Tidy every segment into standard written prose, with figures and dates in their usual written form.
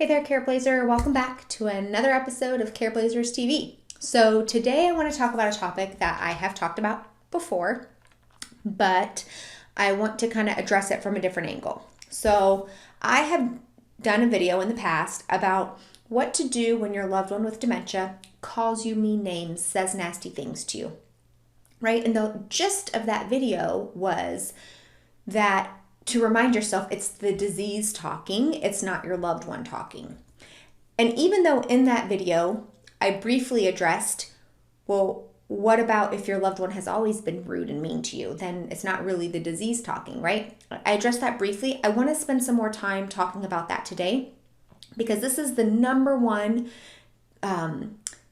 Hey there, Careblazer. Welcome back to another episode of Careblazers TV. So today I want to talk about a topic that I have talked about before, but I want to kind of address it from a different angle. So I have done a video in the past about what to do when your loved one with dementia calls you mean names, says nasty things to you, right? And the gist of that video was that to remind yourself it's the disease talking, it's not your loved one talking. And even though in that video, I briefly addressed, well, what about if your loved one has always been rude and mean to you? Then it's not really the disease talking, right? I addressed that briefly. I want to spend some more time talking about that today because this is the number one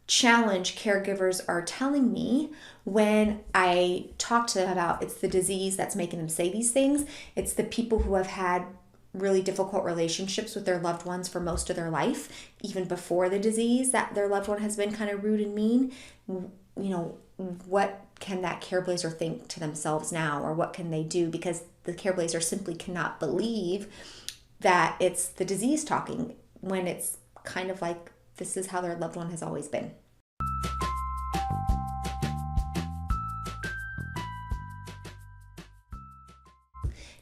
challenge caregivers are telling me when I talk to them about it's the disease that's making them say these things. It's the people who have had really difficult relationships with their loved ones for most of their life, even before the disease, that their loved one has been kind of rude and mean. You know, what can that Careblazer think to themselves now, or what can they do? Because the Careblazer simply cannot believe that it's the disease talking when it's kind of like this is how their loved one has always been.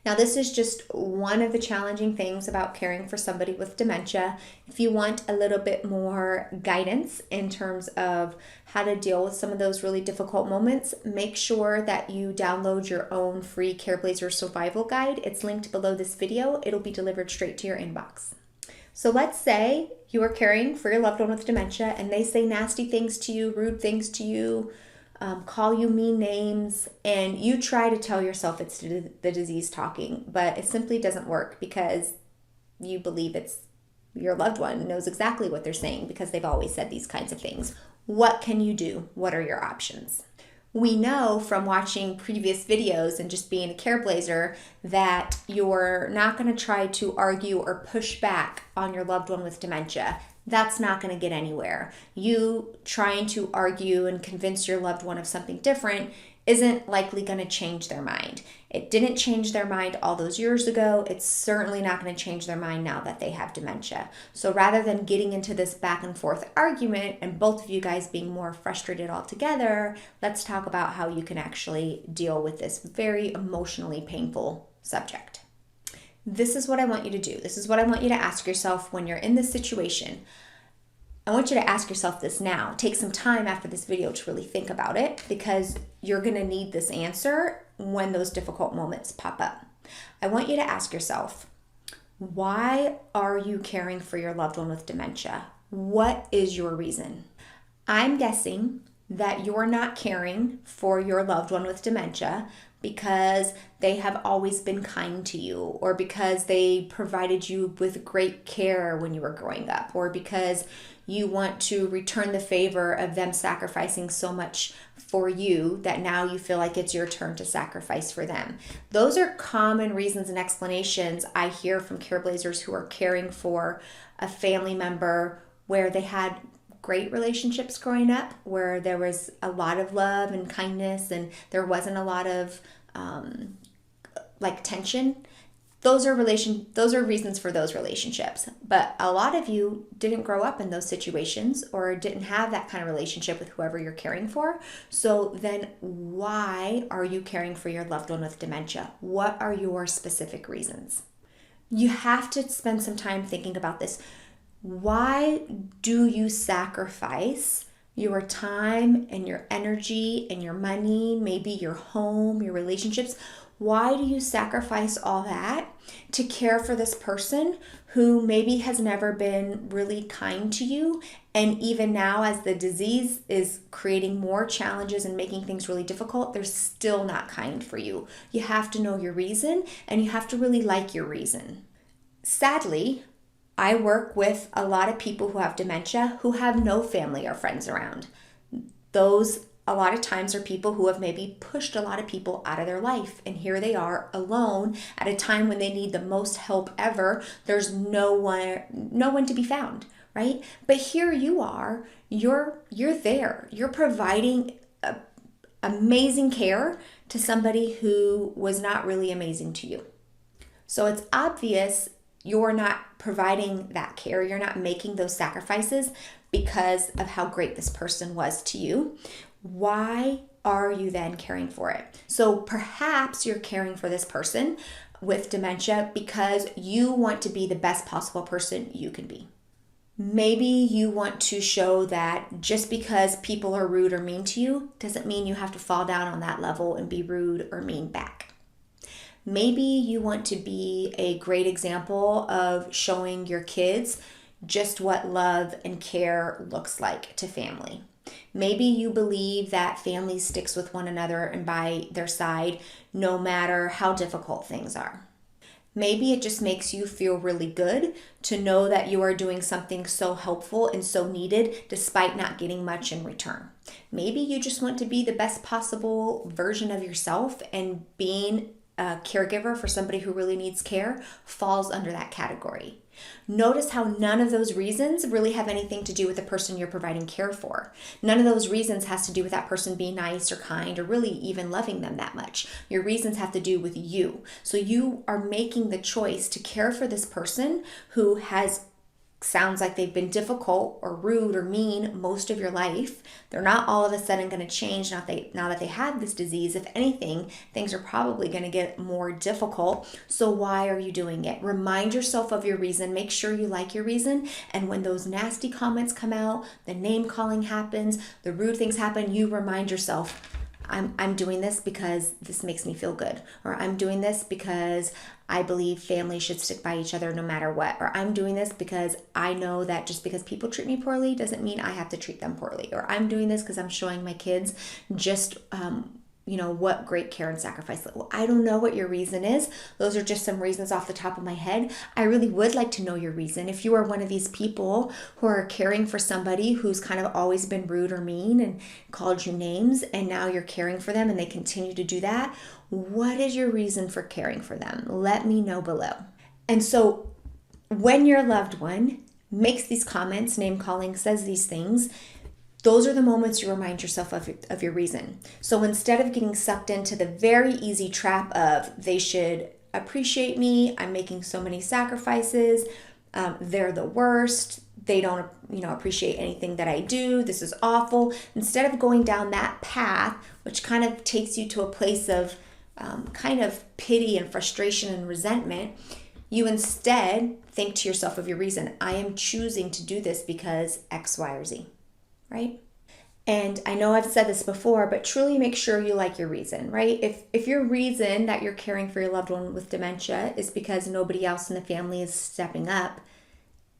Now, this is just one of the challenging things about caring for somebody with dementia. If you want a little bit more guidance in terms of how to deal with some of those really difficult moments, make sure that you download your own free Careblazer survival guide. It's linked below this video. It'll be delivered straight to your inbox. So let's say you are caring for your loved one with dementia and they say nasty things to you, rude things to you, call you mean names, and you try to tell yourself it's the disease talking, but it simply doesn't work because you believe it's your loved one knows exactly what they're saying because they've always said these kinds of things. What can you do? What are your options? We know from watching previous videos and just being a Careblazer that you're not going to try to argue or push back on your loved one with dementia. That's not going to get anywhere. You trying to argue and convince your loved one of something different isn't likely going to change their mind. It didn't change their mind all those years ago. It's certainly not going to change their mind now that they have dementia. So rather than getting into this back and forth argument and both of you guys being more frustrated altogether, let's talk about how you can actually deal with this very emotionally painful subject. This is what I want you to do. This is what I want you to ask yourself when you're in this situation. I want you to ask yourself this now. Take some time after this video to really think about it because you're going to need this answer when those difficult moments pop up. I want you to ask yourself, why are you caring for your loved one with dementia? What is your reason? I'm guessing that you're not caring for your loved one with dementia because they have always been kind to you, or because they provided you with great care when you were growing up, or because you want to return the favor of them sacrificing so much for you that now you feel like it's your turn to sacrifice for them. Those are common reasons and explanations I hear from Careblazers who are caring for a family member where they had great relationships growing up, where there was a lot of love and kindness and there wasn't a lot of tension. Those are reasons for those relationships. But a lot of you didn't grow up in those situations or didn't have that kind of relationship with whoever you're caring for. So then why are you caring for your loved one with dementia? What are your specific reasons? You have to spend some time thinking about this. Why do you sacrifice your time and your energy and your money, maybe your home, your relationships? Why do you sacrifice all that to care for this person who maybe has never been really kind to you? And even now, as the disease is creating more challenges and making things really difficult, they're still not kind for you. You have to know your reason, and you have to really like your reason. Sadly, I work with a lot of people who have dementia who have no family or friends around. Those a lot of times are people who have maybe pushed a lot of people out of their life, and here they are alone at a time when they need the most help ever. There's no one to be found, right? But here you are, you're there. You're providing amazing care to somebody who was not really amazing to you. So it's obvious you're not providing that care, you're not making those sacrifices because of how great this person was to you, why are you then caring for it? So perhaps you're caring for this person with dementia because you want to be the best possible person you can be. Maybe you want to show that just because people are rude or mean to you doesn't mean you have to fall down on that level and be rude or mean back. Maybe you want to be a great example of showing your kids just what love and care looks like to family. Maybe you believe that family sticks with one another and by their side no matter how difficult things are. Maybe it just makes you feel really good to know that you are doing something so helpful and so needed despite not getting much in return. Maybe you just want to be the best possible version of yourself, and being a caregiver for somebody who really needs care falls under that category. Notice how none of those reasons really have anything to do with the person you're providing care for. None of those reasons has to do with that person being nice or kind or really even loving them that much. Your reasons have to do with you. So you are making the choice to care for this person who sounds like they've been difficult or rude or mean most of your life. They're not all of a sudden going to change now that they have this disease. If anything, things are probably going to get more difficult. So why are you doing it? Remind yourself of your reason. Make sure you like your reason. And when those nasty comments come out, the name calling happens, the rude things happen, you remind yourself, I'm doing this because this makes me feel good. Or I'm doing this because I believe families should stick by each other no matter what. Or I'm doing this because I know that just because people treat me poorly doesn't mean I have to treat them poorly. Or I'm doing this because I'm showing my kids just what great care and sacrifice. Well, I don't know what your reason is. Those are just some reasons off the top of my head. I really would like to know your reason. If you are one of these people who are caring for somebody who's kind of always been rude or mean and called you names, and now you're caring for them and they continue to do that, what is your reason for caring for them? Let me know below. And so when your loved one makes these comments, name calling, says these things, those are the moments you remind yourself of your reason. So instead of getting sucked into the very easy trap of they should appreciate me, I'm making so many sacrifices, they're the worst, they don't appreciate anything that I do, this is awful. Instead of going down that path, which kind of takes you to a place of kind of pity and frustration and resentment, you instead think to yourself of your reason. I am choosing to do this because X, Y, or Z. Right? And I know I've said this before, but truly make sure you like your reason, right? If your reason that you're caring for your loved one with dementia is because nobody else in the family is stepping up,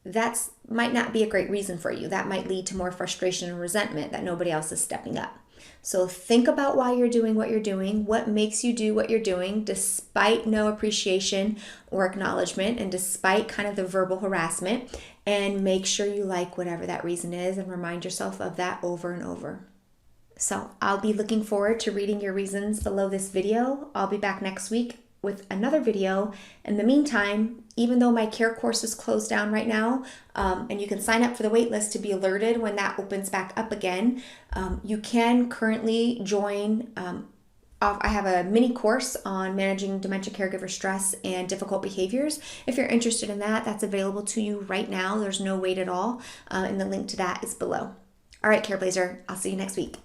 that might not be a great reason for you. That might lead to more frustration and resentment that nobody else is stepping up. So think about why you're doing what you're doing, what makes you do what you're doing despite no appreciation or acknowledgement and despite kind of the verbal harassment, and make sure you like whatever that reason is and remind yourself of that over and over. So I'll be looking forward to reading your reasons below this video. I'll be back next week with another video. In the meantime, even though my care course is closed down right now, and you can sign up for the wait list to be alerted when that opens back up again, you can currently join. I have a mini course on managing dementia caregiver stress and difficult behaviors. If you're interested in that, that's available to you right now. There's no wait at all, and the link to that is below. All right, Careblazer, I'll see you next week.